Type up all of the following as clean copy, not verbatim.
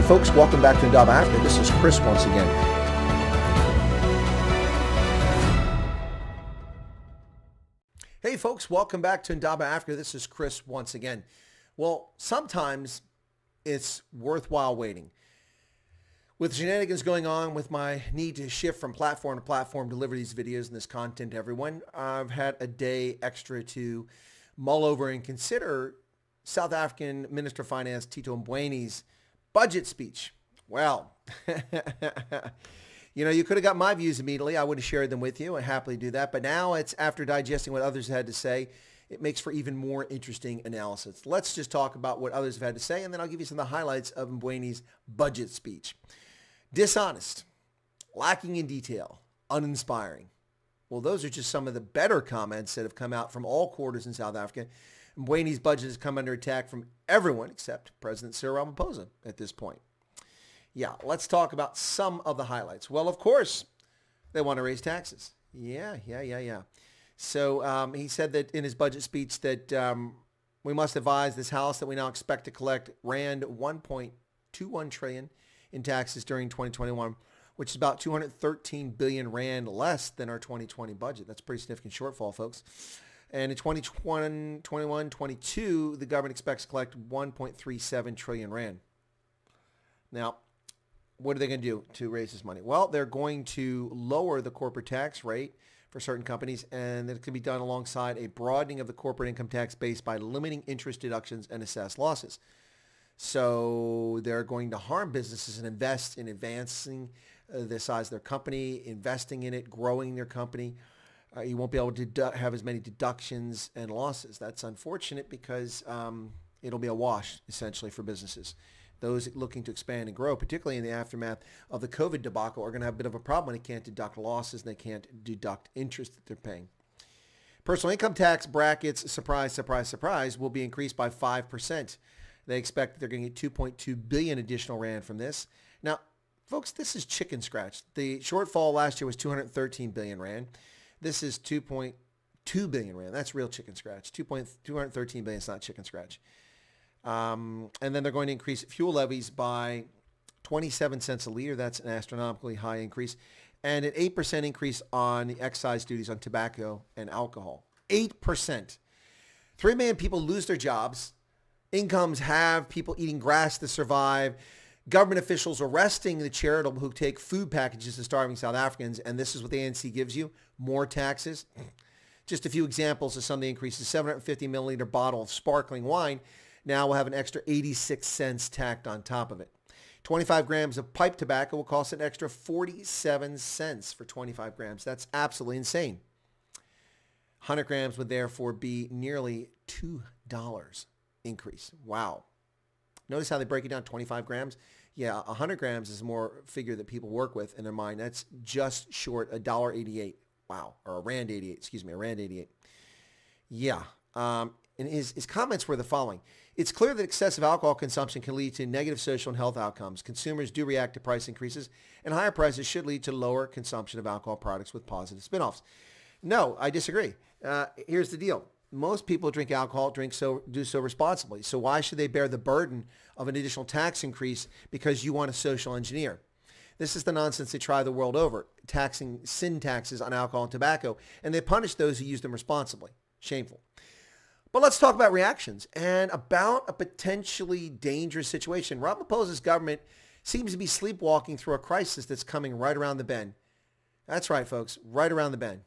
folks, welcome back to Ndaba Africa. This is Chris once again. Hey folks, welcome back to Ndaba Africa. This is Chris once again. Well, sometimes it's worthwhile waiting. With shenanigans going on with my need to shift from platform to platform, deliver these videos and this content to everyone, I've had a day extra to mull over and consider South African Minister of Finance Tito Mboweni's budget speech. Well, you could have got my views immediately. I would have shared them with you. I happily do that. But now it's after digesting what others had to say, it makes for even more interesting analysis. Let's just talk about what others have had to say, and then I'll give you some of the highlights of Mboweni's budget speech. Dishonest, lacking in detail, uninspiring. Well, those are just some of the better comments that have come out from all quarters in South Africa. Mboweni's budget has come under attack from everyone except President Cyril Ramaphosa at this point. Yeah, let's talk about some of the highlights. Well, of course, they want to raise taxes. Yeah. So he said that in his budget speech that we must advise this House that we now expect to collect Rand 1.21 trillion in taxes during 2021, which is about 213 billion Rand less than our 2020 budget. That's a pretty significant shortfall, folks. And in 2021, 22, the government expects to collect 1.37 trillion Rand. Now, what are they going to do to raise this money? Well, they're going to lower the corporate tax rate for certain companies, and it can be done alongside a broadening of the corporate income tax base by limiting interest deductions and assessed losses. So they're going to harm businesses and invest in advancing the size of their company, investing in it, growing their company. You won't be able to have as many deductions and losses. That's unfortunate because it'll be a wash, essentially, for businesses. Those looking to expand and grow, particularly in the aftermath of the COVID debacle, are going to have a bit of a problem when they can't deduct losses and they can't deduct interest that they're paying. Personal income tax brackets, surprise, surprise, surprise, will be increased by 5%. They expect that they're going to get 2.2 billion additional Rand from this. Now, folks, this is chicken scratch. The shortfall last year was 213 billion Rand. This is 2.2 billion Rand. That's real chicken scratch. 213 billion is not chicken scratch. And then they're going to increase fuel levies by 27 cents a liter. That's an astronomically high increase. And an 8% increase on the excise duties on tobacco and alcohol. 8%. 3 million people lose their jobs. Incomes have people eating grass to survive. Government officials arresting the charitable who take food packages to starving South Africans. And this is what the ANC gives you. More taxes. Just a few examples of some of the increases. 750 milliliter bottle of sparkling wine now will have an extra 86 cents tacked on top of it. 25 grams of pipe tobacco will cost an extra 47 cents for 25 grams. That's absolutely insane. 100 grams would therefore be nearly $2 increase. Wow. Notice how they break it down, 25 grams. Yeah, 100 grams is more figure that people work with in their mind. That's just short $1.88. Wow. Or a Rand 88. Excuse me, a Rand 88. Yeah. And his comments were the following. It's clear that excessive alcohol consumption can lead to negative social and health outcomes. Consumers do react to price increases, and higher prices should lead to lower consumption of alcohol products with positive spinoffs. No, I disagree. Here's the deal. Most people drink alcohol, do so responsibly. So why should they bear the burden of an additional tax increase because you want to social engineer? This is the nonsense they try the world over, taxing sin taxes on alcohol and tobacco, and they punish those who use them responsibly. Shameful. But let's talk about reactions and about a potentially dangerous situation. Ramaphosa's government seems to be sleepwalking through a crisis that's coming right around the bend. That's right, folks, right around the bend.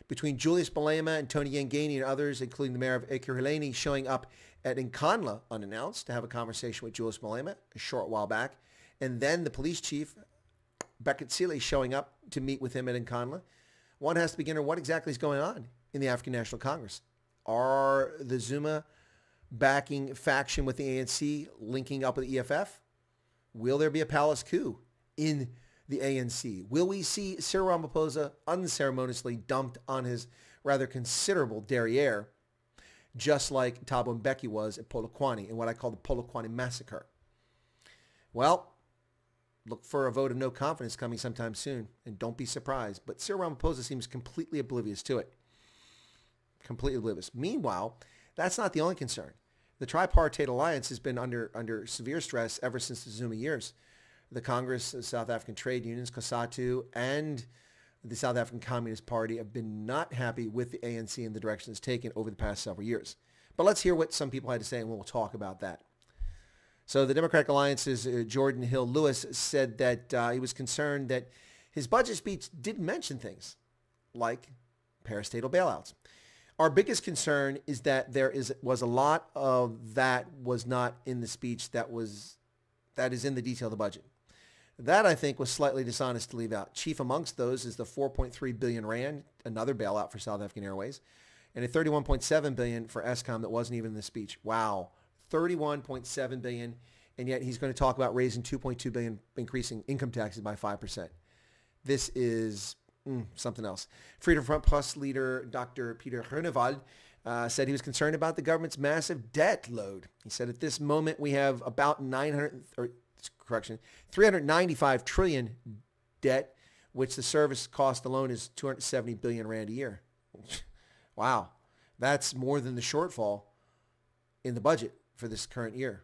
Between Julius Malema and Tony Yengeni and others, including the mayor of Ekurhuleni, showing up at Nkandla unannounced to have a conversation with Julius Malema a short while back, and then the police chief, Beckett Seeley, showing up to meet with him at Nkandla, one has to begin what exactly is going on in the African National Congress. Are the Zuma backing faction with the ANC linking up with the EFF? Will there be a palace coup in the ANC? Will we see Cyril Ramaphosa unceremoniously dumped on his rather considerable derriere, just like Thabo Mbeki was at Polokwane in what I call the Polokwane massacre? Well, look for a vote of no confidence coming sometime soon, and don't be surprised. But Cyril Ramaphosa seems completely oblivious to it. Completely oblivious. Meanwhile, that's not the only concern. The tripartite alliance has been under severe stress ever since the Zuma years. The Congress of South African Trade Unions, COSATU, and the South African Communist Party have been not happy with the ANC and the direction it's taken over the past several years. But let's hear what some people had to say, and we'll talk about that. So the Democratic Alliance's Jordan Hill Lewis said that he was concerned that his budget speech didn't mention things like parastatal bailouts. Our biggest concern is that was a lot of that was not in the speech that is in the detail of the budget. That, I think, was slightly dishonest to leave out. Chief amongst those is the 4.3 billion rand, another bailout for South African Airways, and a 31.7 billion for Eskom that wasn't even in the speech. Wow, 31.7 billion, and yet he's going to talk about raising 2.2 billion, increasing income taxes by 5%. This is something else. Freedom Front Plus leader Dr. Peter Groenewald said he was concerned about the government's massive debt load. He said at this moment we have about 395 trillion debt, which the service cost alone is 270 billion rand a year. Wow, that's more than the shortfall in the budget for this current year.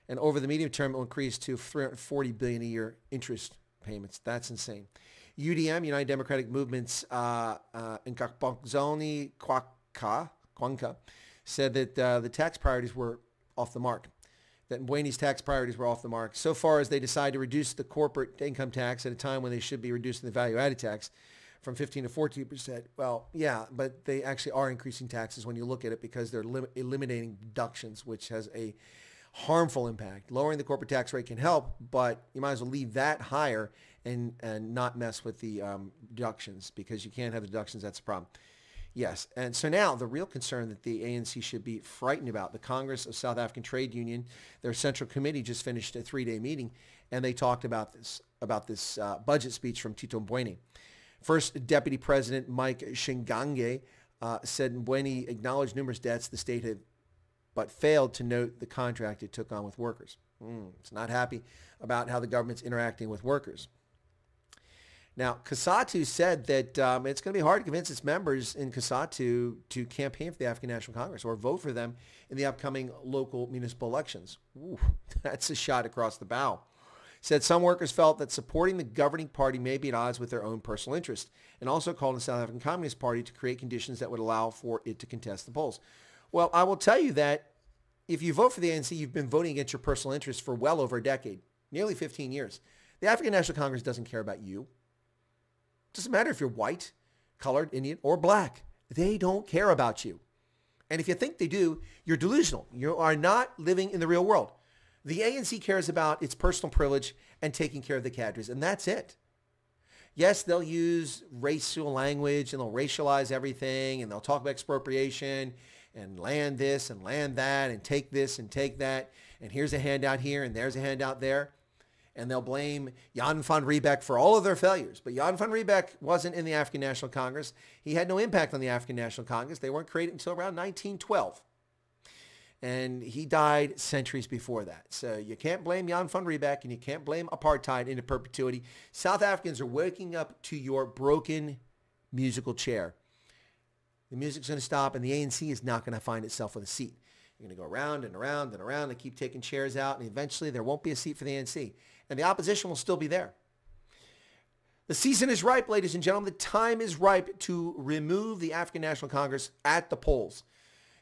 And over the medium term, it will increase to 340 billion a year interest payments. That's insane. UDM, United Democratic Movements, Nkakbongzoni Kwanka, said that the tax priorities were off the mark, that Mboweni's tax priorities were off the mark, so far as they decide to reduce the corporate income tax at a time when they should be reducing the value-added tax from 15 to 14%. Well, yeah, but they actually are increasing taxes when you look at it because they're eliminating deductions, which has a harmful impact. Lowering the corporate tax rate can help, but you might as well leave that higher and not mess with the deductions, because you can't have the deductions. That's the problem. Yes, and so now the real concern that the ANC should be frightened about, the Congress of South African Trade Union, their central committee just finished a 3-day meeting, and they talked about this budget speech from Tito Mboweni. First Deputy President Mike Shingange said Mboweni acknowledged numerous debts the state had, but failed to note the contract it took on with workers. It's not happy about how the government's interacting with workers. Now, COSATU said that it's going to be hard to convince its members in COSATU to campaign for the African National Congress or vote for them in the upcoming local municipal elections. Ooh, that's a shot across the bow. Said some workers felt that supporting the governing party may be at odds with their own personal interest, and also called on the South African Communist Party to create conditions that would allow for it to contest the polls. Well, I will tell you that if you vote for the ANC, you've been voting against your personal interests for well over a decade, nearly 15 years. The African National Congress doesn't care about you. It doesn't matter if you're white, colored, Indian, or black. They don't care about you. And if you think they do, you're delusional. You are not living in the real world. The ANC cares about its personal privilege and taking care of the cadres, and that's it. Yes, they'll use racial language, and they'll racialize everything, and they'll talk about expropriation and land this and land that and take this and take that, and here's a handout here and there's a handout there. And they'll blame Jan van Riebeck for all of their failures. But Jan van Riebeck wasn't in the African National Congress. He had no impact on the African National Congress. They weren't created until around 1912. And he died centuries before that. So you can't blame Jan van Riebeck, and you can't blame apartheid into perpetuity. South Africans are waking up to your broken musical chair. The music's going to stop, and the ANC is not going to find itself with a seat. You're going to go around and around and around and keep taking chairs out, and eventually there won't be a seat for the ANC. And the opposition will still be there. The season is ripe, ladies and gentlemen. The time is ripe to remove the African National Congress at the polls.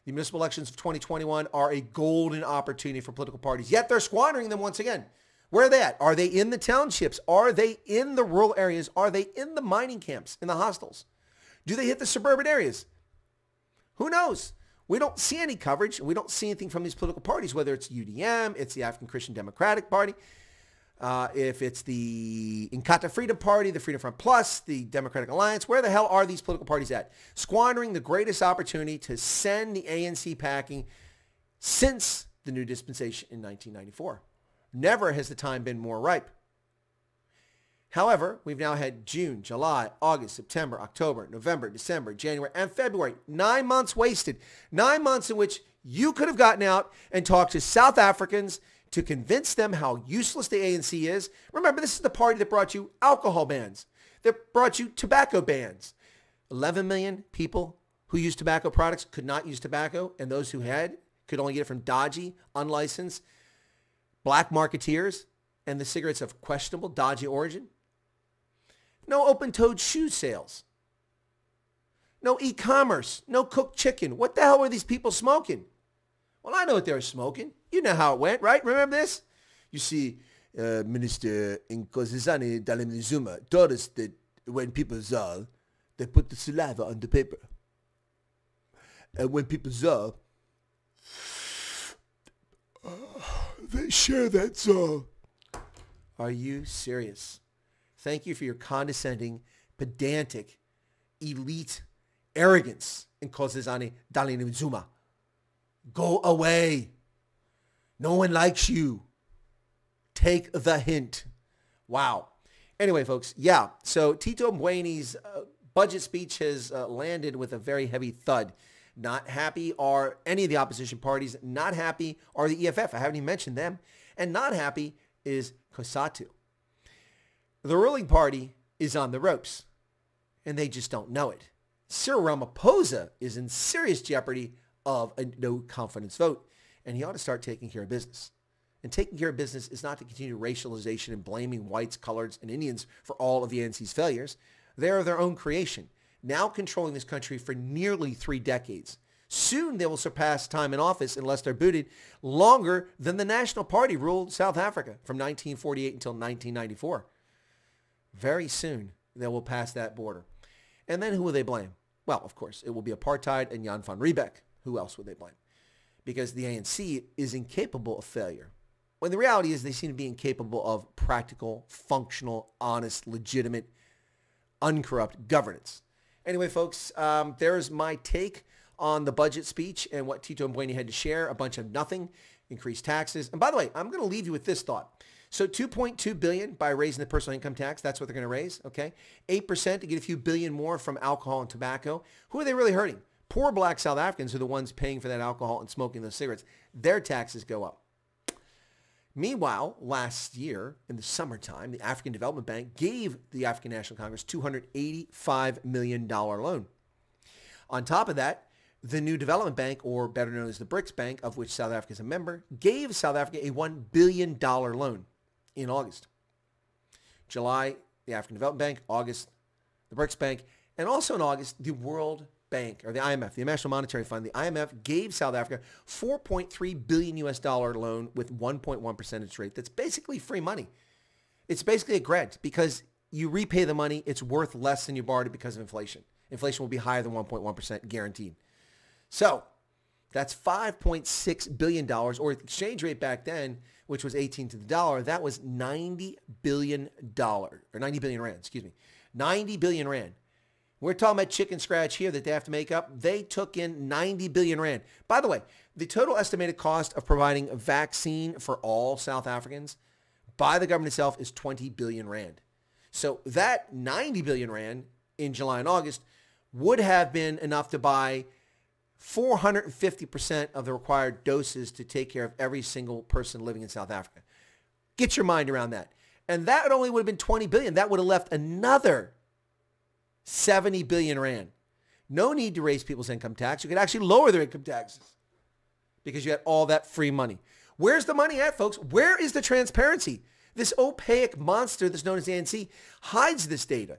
The municipal elections of 2021 are a golden opportunity for political parties, yet they're squandering them once again. Where are they at? Are they in the townships? Are they in the rural areas? Are they in the mining camps, in the hostels? Do they hit the suburban areas? Who knows? We don't see any coverage, and we don't see anything from these political parties, whether it's UDM, it's the African Christian Democratic Party, if it's the Inkatha Freedom Party, the Freedom Front Plus, the Democratic Alliance. Where the hell are these political parties at? Squandering the greatest opportunity to send the ANC packing since the new dispensation in 1994. Never has the time been more ripe. However, we've now had June, July, August, September, October, November, December, January, and February. 9 months wasted. 9 months in which you could have gotten out and talked to South Africans to convince them how useless the ANC is. Remember, this is the party that brought you alcohol bans, that brought you tobacco bans. 11 million people who use tobacco products could not use tobacco, and those who had could only get it from dodgy, unlicensed, black marketeers, and the cigarettes of questionable, dodgy origin. No open-toed shoe sales. No e-commerce. No cooked chicken. What the hell were these people smoking? Well, I know what they were smoking. You know how it went, right? Remember this? You see, Minister Nkosazana Dlamini-Zuma told us that when people saw, they put the saliva on the paper. And when people saw, they share that saw. Are you serious? Thank you for your condescending, pedantic, elite arrogance, Nkosazana Dlamini-Zuma. Go away. No one likes you. Take the hint. Wow. Anyway, folks, yeah. So Tito Mboweni's budget speech has landed with a very heavy thud. Not happy are any of the opposition parties. Not happy are the EFF. I haven't even mentioned them. And not happy is COSATU. The ruling party is on the ropes, and they just don't know it. Cyril Ramaphosa is in serious jeopardy of a no confidence vote, and he ought to start taking care of business. And taking care of business is not to continue racialization and blaming whites, coloreds, and Indians for all of the ANC's failures. They are their own creation, now controlling this country for nearly 3 decades. Soon they will surpass time in office, unless they're booted, longer than the National Party ruled South Africa from 1948 until 1994. Very soon they will pass that border. And then who will they blame? Well, of course, it will be apartheid and Jan van Riebeck. Who else would they blame? Because the ANC is incapable of failure. When the reality is they seem to be incapable of practical, functional, honest, legitimate, uncorrupt governance. Anyway, folks, there's my take on the budget speech and what Tito Mboweni had to share. A bunch of nothing, increased taxes. And by the way, I'm going to leave you with this thought. So $2.2 billion by raising the personal income tax. That's what they're going to raise, okay? 8% to get a few billion more from alcohol and tobacco. Who are they really hurting? Poor black South Africans are the ones paying for that alcohol and smoking those cigarettes. Their taxes go up. Meanwhile, last year in the summertime, the African Development Bank gave the African National Congress $285 million loan. On top of that, the new development bank, or better known as the BRICS Bank, of which South Africa is a member, gave South Africa a $1 billion loan in August. July, the African Development Bank. August, the BRICS Bank. And also in August, the World Bank, or the IMF, the International Monetary Fund, the IMF gave South Africa $4.3 billion loan with 1.1 percentage rate. That's basically free money. It's basically a grant because you repay the money. It's worth less than you borrowed it because of inflation. Inflation will be higher than 1.1% guaranteed. So that's $5.6 billion, or the exchange rate back then, which was 18 to the dollar, that was $90 billion, or 90 billion rand, excuse me, 90 billion rand. We're talking about chicken scratch here that they have to make up. They took in 90 billion rand. By the way, the total estimated cost of providing a vaccine for all South Africans by the government itself is 20 billion rand. So that 90 billion rand in July and August would have been enough to buy 450% of the required doses to take care of every single person living in South Africa. Get your mind around that. And that only would have been 20 billion. That would have left another 70 billion rand. No need to raise people's income tax. You could actually lower their income taxes because you had all that free money. Where's the money at, folks? Where is the transparency? This opaque monster that's known as the ANC hides this data.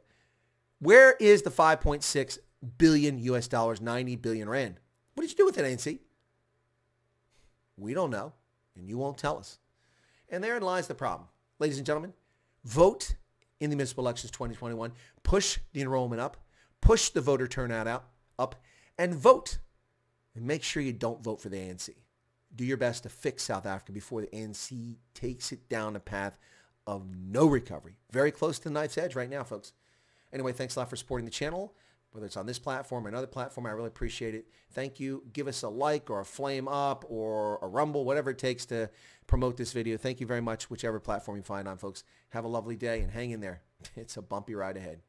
Where is the 5.6 billion US dollars, 90 billion rand? What did you do with it, ANC? We don't know, and you won't tell us. And therein lies the problem. Ladies and gentlemen, vote in the municipal elections 2021. Push the enrollment up. Push the voter turnout up. And vote. And make sure you don't vote for the ANC. Do your best to fix South Africa before the ANC takes it down a path of no recovery. Very close to the knife's edge right now, folks. Anyway, thanks a lot for supporting the channel. Whether it's on this platform or another platform, I really appreciate it. Thank you. Give us a like or a flame up or a rumble, whatever it takes to promote this video. Thank you very much, whichever platform you find on, folks. Have a lovely day and hang in there. It's a bumpy ride ahead.